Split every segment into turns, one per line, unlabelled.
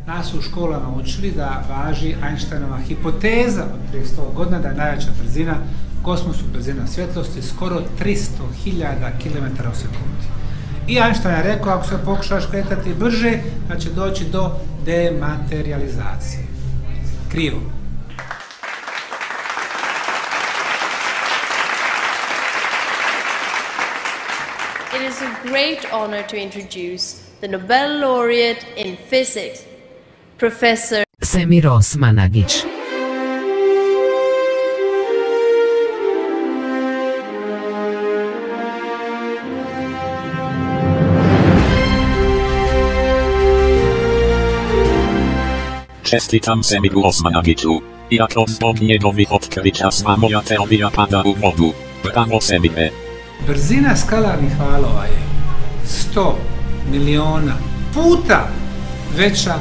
Nas su u školama učili da važi Einsteinova hipoteza od prije 100 godina da je najveća brzina u kosmosu brzina svjetlosti skoro 300.000 km u sekundi. I Einstein je rekao, ako se pokušaš kretati brže, da će doći do dematerializacije. Krivo.
It is a great honor to introduce the Nobel laureate in physics, Professor
Semir Osmanagić.
Čestitam Semiru Osmanagiću. Iako zbog njegovih otkrića sva moja teorija pada u vodu. Bravo Semire.
Brzina skalarnih valova je 100 miliona puta veća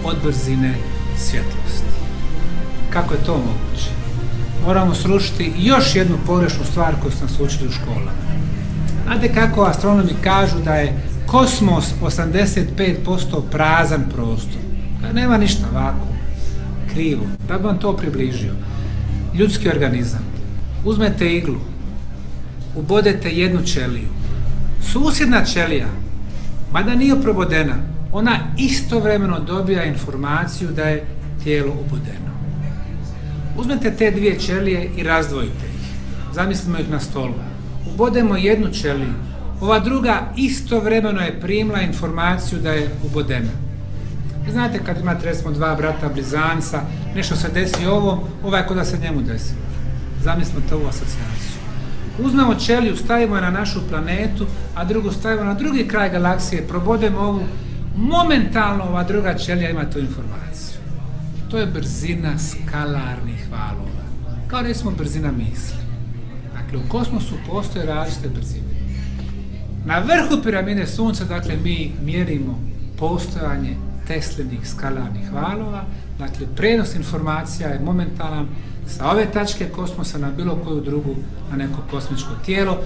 od brzine svjetlosti. Kako je to moguće? Moramo srušiti još jednu pogrešnu stvar koju smo nas učili u školama. Znate kako astronomi kažu da je kosmos 85% prazan prostor? Da nema ništa, ovako. Krivo. Da bi vam to približio. Ljudski organizam. Uzmete iglu, ubodete jednu ćeliju. Susjedna ćelija, mada nije probodena, ona istovremeno dobija informaciju da je tijelo ubodeno. Uzmete te dvije ćelije i razdvojite ih. Zamislimo ih na stolu. Ubodemo jednu ćeliju. Ova druga istovremeno je primila informaciju da je ubodena. Znate kad imate recimo dva brata blizanca, nešto se desi ovom, ovaj kod da se njemu desi. Zamislimo to ovu asocijaciju. Uzmemo ćeliju, stavimo je na našu planetu, a drugu stavimo na drugi kraj galaksije, probodemo ovu, momentalno ova druga ćelija ima tu informaciju. To je brzina skalarnih valova, kao recimo brzina misli. Dakle, u kosmosu postoje različite brzine. Na vrhu piramide Sunca, dakle, mi mjerimo postojanje Teslinih skalarnih valova, dakle, prenos informacija je momentalan sa ove tačke kosmosa na bilo koju drugu, na neko kosmičko tijelo.